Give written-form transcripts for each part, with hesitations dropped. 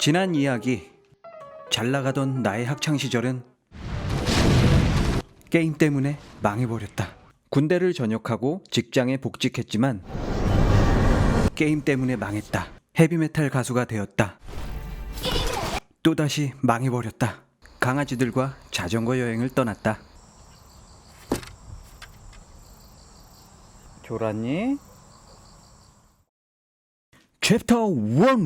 지난 이야기. 잘 나가던 나의 학창 시절은 게임 때문에 망해버렸다. 군대를 전역하고 직장에 복직했지만 게임 때문에 망했다. 헤비메탈 가수가 되었다. 또다시 망해버렸다. 강아지들과 자전거 여행을 떠났다. 졸았니? 챕터 1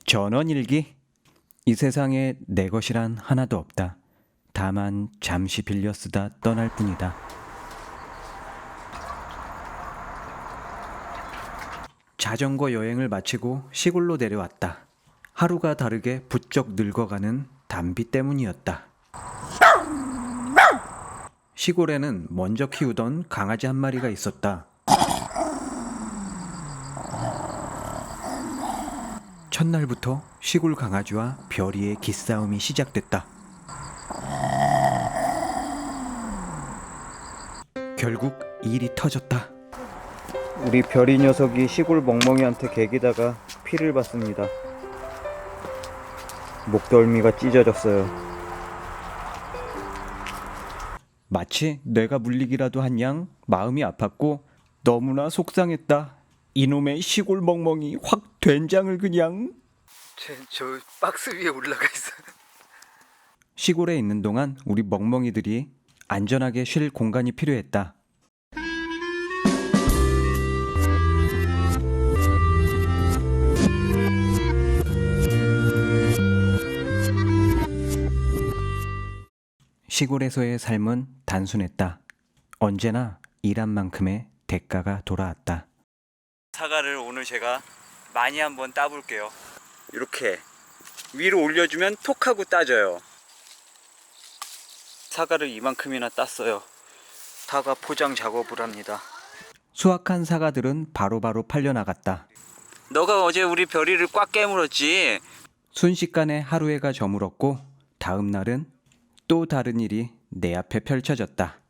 전원일기. 이 세상에 내 것이란 하나도 없다. 다만 잠시 빌려 쓰다 떠날 뿐이다. 자전거 여행을 마치고 시골로 내려왔다. 하루가 다르게 부쩍 늙어가는 담비 때문이었다. 시골에는 먼저 키우던 강아지 한 마리가 있었다. 첫날부터 시골 강아지와 별이의 기싸움이 시작됐다. 결국 일이 터졌다. 우리 별이 녀석이 시골 멍멍이한테 개기다가 피를 봤습니다. 목덜미가 찢어졌어요. 마치 내가 물리기라도 한 양 마음이 아팠고 너무나 속상했다. 이놈의 시골 멍멍이 확 된장을 그냥. 저 박스 위에 올라가 있어. 시골에 있는 동안 우리 멍멍이들이 안전하게 쉴 공간이 필요했다. 시골에서의 삶은 단순했다. 언제나 일한 만큼의 대가가 돌아왔다. 사과를 오늘 제가 많이 한번 따볼게요. 이렇게 위로 올려주면 톡 하고 따져요. 사과를 이만큼이나 땄어요. 사과 포장 작업을 합니다. 수확한 사과들은 바로바로 팔려나갔다. 너가 어제 우리 별이를 꽉 깨물었지? 순식간에 하루해가 저물었고 다음 날은 또 다른 일이 내 앞에 펼쳐졌다.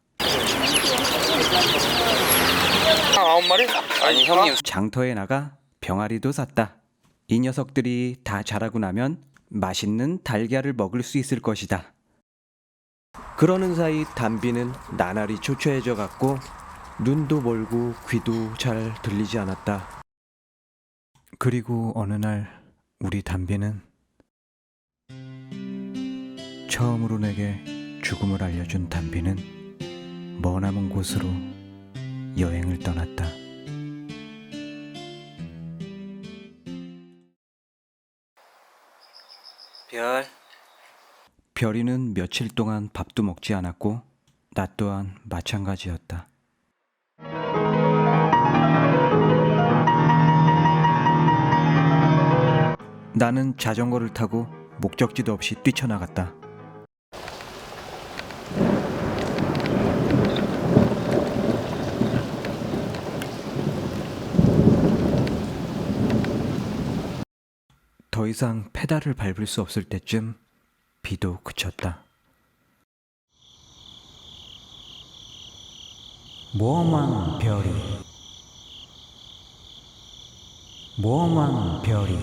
9마리? 아니 형님, 장터에 나가 병아리도 샀다. 이 녀석들이 다 자라고 나면 맛있는 달걀을 먹을 수 있을 것이다. 그러는 사이 담비는 나날이 초췌해져 갔고 눈도 멀고 귀도 잘 들리지 않았다. 그리고 어느 날 우리 담비는 처음으로 내게 죽음을 알려준 담비는 머나먼 곳으로 여행을 떠났다. 별, 별이는 며칠 동안 밥도 먹지 않았고 나 또한 마찬가지였다. 나는 자전거를 타고 목적지도 없이 뛰쳐나갔다. 더 이상 페달을 밟을 수 없을 때쯤 비도 그쳤다. 모험한 별이, 모험한 별이.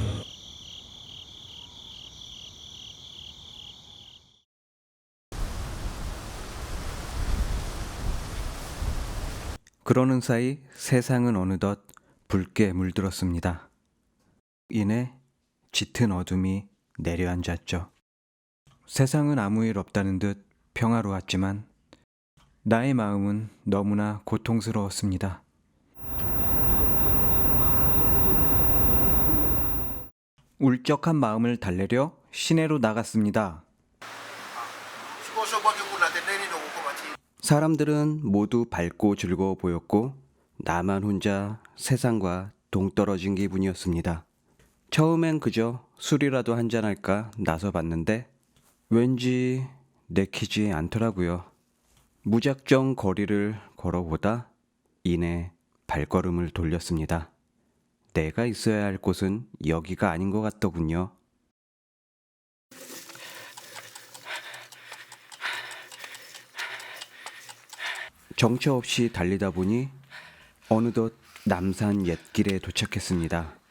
그러는 사이 세상은 어느덧 붉게 물들었습니다. 이내 짙은 어둠이 내려앉았죠. 세상은 아무 일 없다는 듯 평화로웠지만 나의 마음은 너무나 고통스러웠습니다. 울적한 마음을 달래려 시내로 나갔습니다. 사람들은 모두 밝고 즐거워 보였고 나만 혼자 세상과 동떨어진 기분이었습니다. 처음엔 그저 술이라도 한잔할까 나서 봤는데 왠지 내키지 않더라고요. 무작정 거리를 걸어보다 이내 발걸음을 돌렸습니다. 내가 있어야 할 곳은 여기가 아닌 것 같더군요. 정처 없이 달리다 보니 어느덧 남산 옛길에 도착했습니다.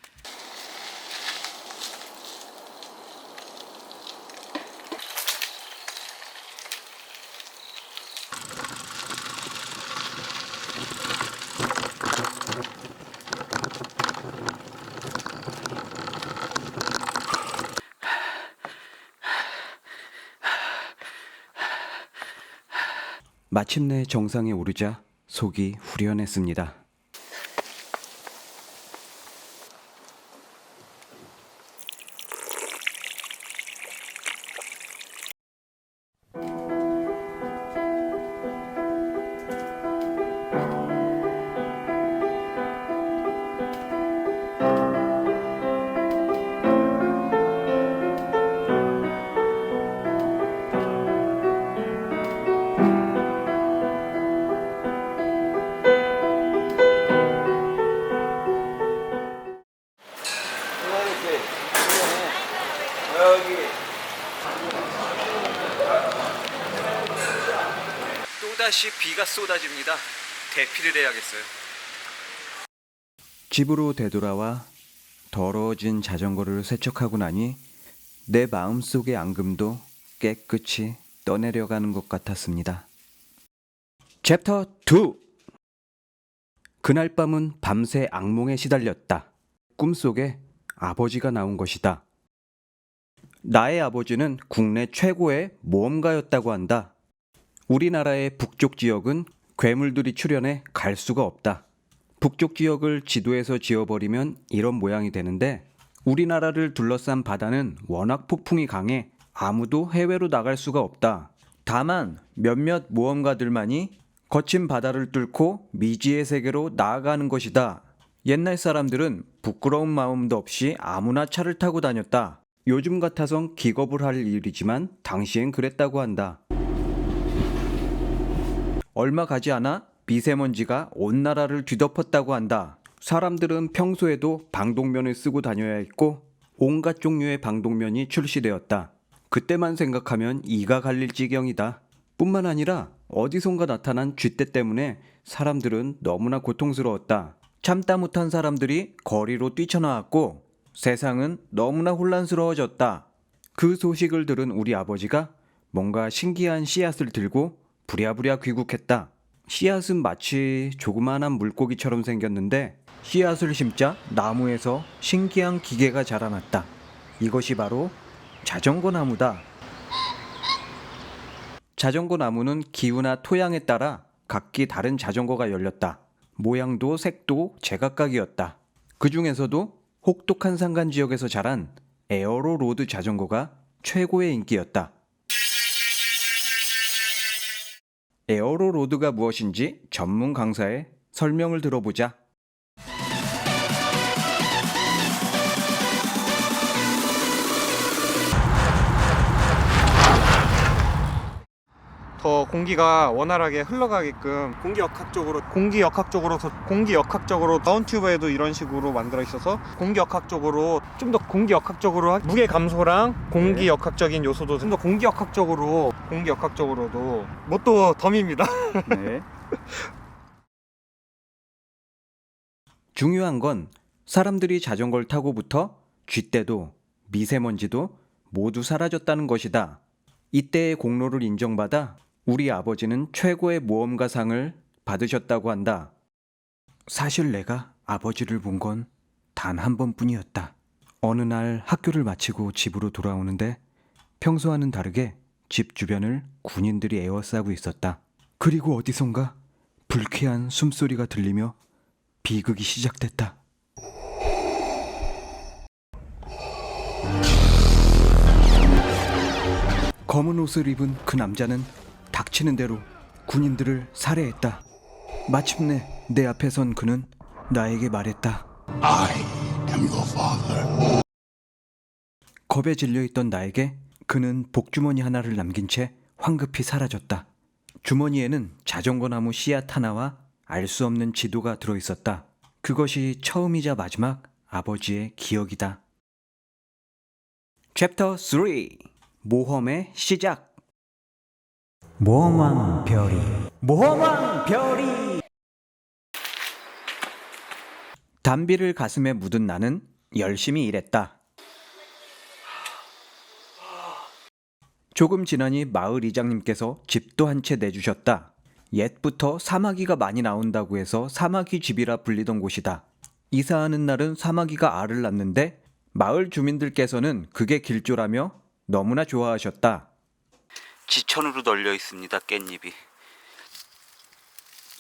마침내 정상에 오르자 속이 후련했습니다. 또다시 비가 쏟아집니다. 대피를 해야겠어요. 집으로 되돌아와 더러워진 자전거를 세척하고 나니 내 마음속의 앙금도 깨끗이 떠내려가는 것 같았습니다. 챕터 2. 그날 밤은 밤새 악몽에 시달렸다. 꿈속에 아버지가 나온 것이다. 나의 아버지는 국내 최고의 모험가였다고 한다. 우리나라의 북쪽 지역은 괴물들이 출현해 갈 수가 없다. 북쪽 지역을 지도에서 지워버리면 이런 모양이 되는데 우리나라를 둘러싼 바다는 워낙 폭풍이 강해 아무도 해외로 나갈 수가 없다. 다만 몇몇 모험가들만이 거친 바다를 뚫고 미지의 세계로 나아가는 것이다. 옛날 사람들은 부끄러운 마음도 없이 아무나 차를 타고 다녔다. 요즘 같아선 기겁을 할 일이지만 당시엔 그랬다고 한다. 얼마 가지 않아 미세먼지가 온 나라를 뒤덮었다고 한다. 사람들은 평소에도 방독면을 쓰고 다녀야 했고 온갖 종류의 방독면이 출시되었다. 그때만 생각하면 이가 갈릴 지경이다. 뿐만 아니라 어디선가 나타난 쥐떼 때문에 사람들은 너무나 고통스러웠다. 참다 못한 사람들이 거리로 뛰쳐나왔고 세상은 너무나 혼란스러워졌다. 그 소식을 들은 우리 아버지가 뭔가 신기한 씨앗을 들고 부랴부랴 귀국했다. 씨앗은 마치 조그마한 물고기처럼 생겼는데 씨앗을 심자 나무에서 신기한 기계가 자라났다. 이것이 바로 자전거 나무다. 자전거 나무는 기후나 토양에 따라 각기 다른 자전거가 열렸다. 모양도 색도 제각각이었다. 그 중에서도 혹독한 산간 지역에서 자란 에어로 로드 자전거가 최고의 인기였다. 에어로 로드가 무엇인지 전문 강사의 설명을 들어보자. 더 공기가 원활하게 흘러가게끔 공기역학적으로 다운튜브에도 이런 식으로 만들어 있어서 공기역학적으로 좀 더 공기역학적으로 무게 감소랑 공기역학적인 요소도 좀 더 공기역학적으로도 뭣도 덤입니다. 네. 중요한 건 사람들이 자전거를 타고부터 쥐떼도 미세먼지도 모두 사라졌다는 것이다. 이때의 공로를 인정받아 우리 아버지는 최고의 모험가상을 받으셨다고 한다. 사실 내가 아버지를 본 건 단 한 번뿐이었다. 어느 날 학교를 마치고 집으로 돌아오는데 평소와는 다르게 집 주변을 군인들이 에워싸고 있었다. 그리고 어디선가 불쾌한 숨소리가 들리며 비극이 시작됐다. 검은 옷을 입은 그 남자는 닥치는 대로 군인들을 살해했다. 마침내 내 앞에 선 그는 나에게 말했다. I am your father. 겁에 질려있던 나에게 그는 복주머니 하나를 남긴 채 황급히 사라졌다. 주머니에는 자전거 나무 씨앗 하나와 알 수 없는 지도가 들어있었다. 그것이 처음이자 마지막 아버지의 기억이다. 챕터 3. 모험의 시작. 모험왕 별이 담비를 가슴에 묻은 나는 열심히 일했다. 조금 지나니 마을 이장님께서 집도 한 채 내주셨다. 옛부터 사마귀가 많이 나온다고 해서 사마귀 집이라 불리던 곳이다. 이사하는 날은 사마귀가 알을 낳는데 마을 주민들께서는 그게 길조라며 너무나 좋아하셨다. 지천으로 널려 있습니다. 깻잎이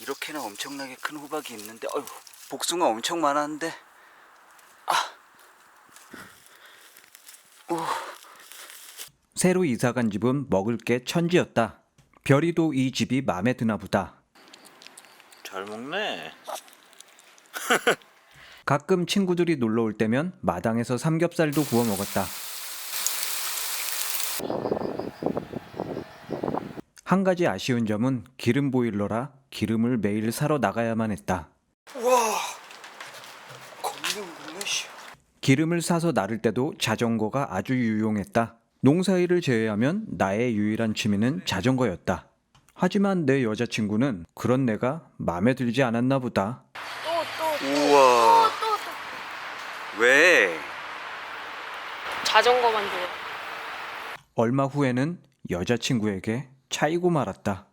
이렇게나 엄청나게 큰 호박이 있는데, 어휴, 복숭아 엄청 많았는데. 새로 이사간 집은 먹을 게 천지였다. 별이도 이 집이 마음에 드나 보다. 잘 먹네. 가끔 친구들이 놀러 올 때면 마당에서 삼겹살도 구워 먹었다. 한 가지 아쉬운 점은 기름 보일러라 기름을 매일 사러 나가야만 했다. 기름을 사서 나를 때도 자전거가 아주 유용했다. 농사일을 제외하면 나의 유일한 취미는 자전거였다. 하지만 내 여자친구는 그런 내가 마음에 들지 않았나 보다. 우와. 왜? 자전거만 좋아. 얼마 후에는 여자친구에게 차이고 말았다.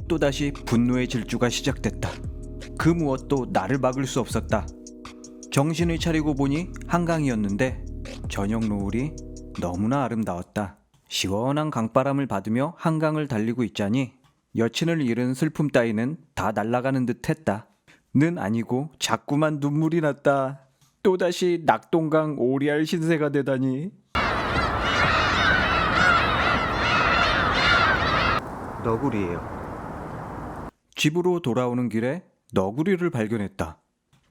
또다시 분노의 질주가 시작됐다. 그 무엇도 나를 막을 수 없었다. 정신을 차리고 보니 한강이었는데 저녁 노을이 너무나 아름다웠다. 시원한 강바람을 받으며 한강을 달리고 있자니 여친을 잃은 슬픔 따위는 다 날아가는 듯 했다. 는 아니고 자꾸만 눈물이 났다. 또다시 낙동강 오리알 신세가 되다니. 너구리예요. 집으로 돌아오는 길에 너구리를 발견했다.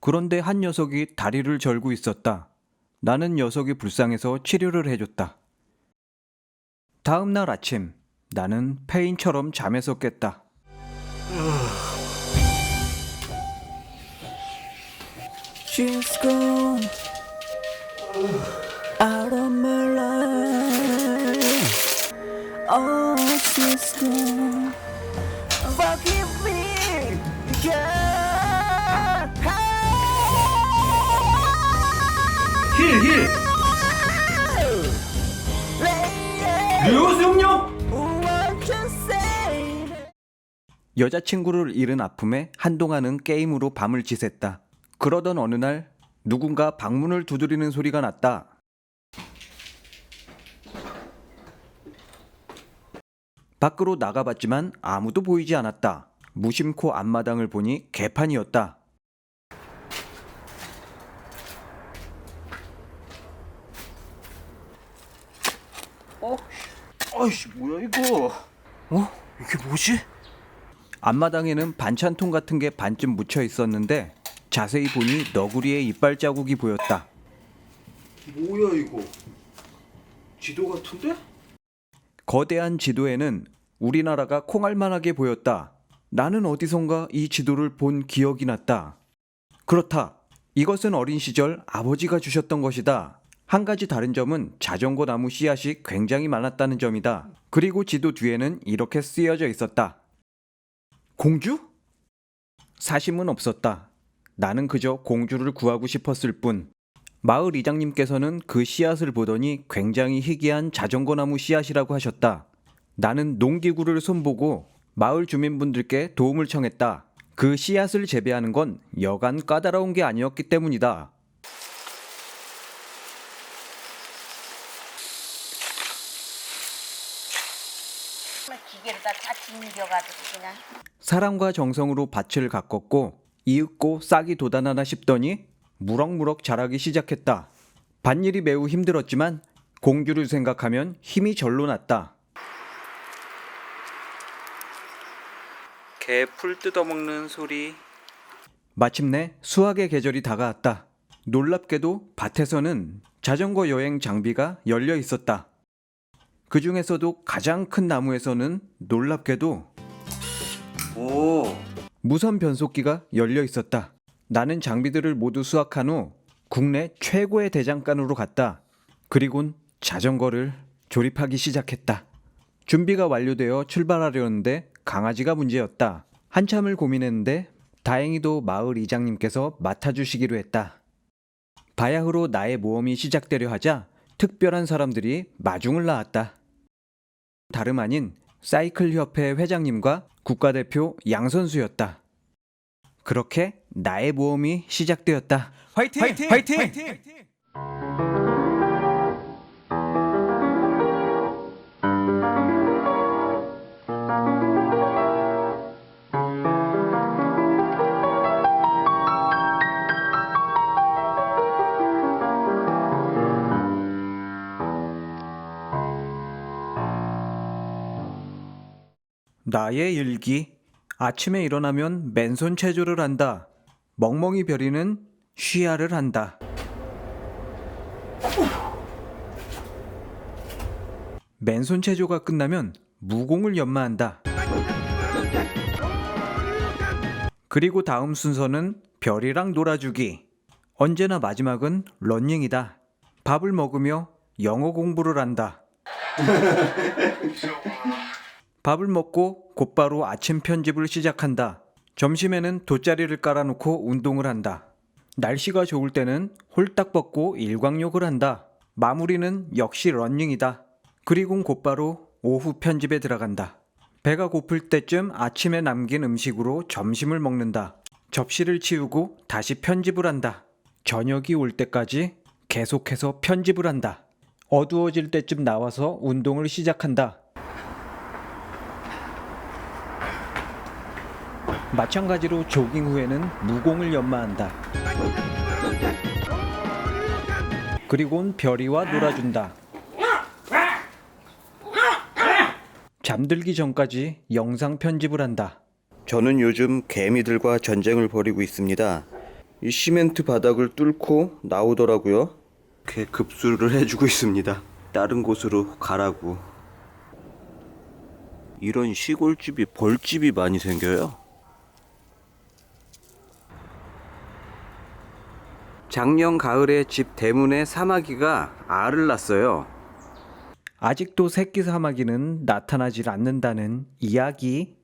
그런데 한 녀석이 다리를 절고 있었다. 나는 녀석이 불쌍해서 치료를 해줬다. 다음 날 아침, 나는 페인처럼 잠에서 깼다. She's gone out of my life. Oh, she's gone. Forgive me, God. 힐! 류승룡! What you say? 여자친구를 잃은 아픔에 한동안은 게임으로 밤을 지샜다. 그러던 어느 날 누군가 방문을 두드리는 소리가 났다. 밖으로 나가봤지만 아무도 보이지 않았다. 무심코 앞마당을 보니 개판이었다. 아이씨, 뭐야 이거? 이게 뭐지? 앞마당에는 반찬통 같은 게 반쯤 묻혀 있었는데 자세히 보니 너구리의 이빨 자국이 보였다. 뭐야 이거? 지도 같은데? 거대한 지도에는 우리나라가 콩알만하게 보였다. 나는 어디선가 이 지도를 본 기억이 났다. 그렇다. 이것은 어린 시절 아버지가 주셨던 것이다. 한 가지 다른 점은 자전거 나무 씨앗이 굉장히 많았다는 점이다. 그리고 지도 뒤에는 이렇게 쓰여져 있었다. 공주? 사심은 없었다. 나는 그저 공주를 구하고 싶었을 뿐. 마을 이장님께서는 그 씨앗을 보더니 굉장히 희귀한 자전거 나무 씨앗이라고 하셨다. 나는 농기구를 손보고 마을 주민분들께 도움을 청했다. 그 씨앗을 재배하는 건 여간 까다로운 게 아니었기 때문이다. 기계를 다 튕겨가지고 그냥. 사랑과 정성으로 밭을 가꿨고 이윽고 싹이 돋아나나 싶더니 무럭무럭 자라기 시작했다. 밭일이 매우 힘들었지만 공주를 생각하면 힘이 절로 났다. 개 풀 뜯어먹는 소리. 마침내 수확의 계절이 다가왔다. 놀랍게도 밭에서는 자전거 여행 장비가 열려 있었다. 그 중에서도 가장 큰 나무에서는 놀랍게도 오, 무선 변속기가 열려 있었다. 나는 장비들을 모두 수확한 후 국내 최고의 대장간으로 갔다. 그리곤 자전거를 조립하기 시작했다. 준비가 완료되어 출발하려는데 강아지가 문제였다. 한참을 고민했는데 다행히도 마을 이장님께서 맡아주시기로 했다. 바야흐로 나의 모험이 시작되려 하자 특별한 사람들이 마중을 나왔다. 다름 아닌 사이클협회 회장님과 국가대표 양 선수였다. 그렇게 나의 모험이 시작되었다. 화이팅! 화이팅! 화이팅! 나의 일기. 아침에 일어나면 맨손 체조를 한다. 멍멍이 별이는 쉬야를 한다. 맨손 체조가 끝나면 무공을 연마한다. 그리고 다음 순서는 별이랑 놀아주기. 언제나 마지막은 러닝이다. 밥을 먹으며 영어 공부를 한다. 밥을 먹고 곧바로 아침 편집을 시작한다. 점심에는 돗자리를 깔아놓고 운동을 한다. 날씨가 좋을 때는 홀딱 벗고 일광욕을 한다. 마무리는 역시 러닝이다. 그리고 곧바로 오후 편집에 들어간다. 배가 고플 때쯤 아침에 남긴 음식으로 점심을 먹는다. 접시를 치우고 다시 편집을 한다. 저녁이 올 때까지 계속해서 편집을 한다. 어두워질 때쯤 나와서 운동을 시작한다. 마찬가지로 조깅 후에는 무공을 연마한다. 그리고는 별이와 놀아준다. 잠들기 전까지 영상 편집을 한다. 저는 요즘 개미들과 전쟁을 벌이고 있습니다. 이 시멘트 바닥을 뚫고 나오더라고요. 개 급수를 해주고 있습니다. 다른 곳으로 가라고. 이런 시골집이 벌집이 많이 생겨요. 작년 가을에 집 대문에 사마귀가 알을 낳았어요. 아직도 새끼 사마귀는 나타나질 않는다는 이야기.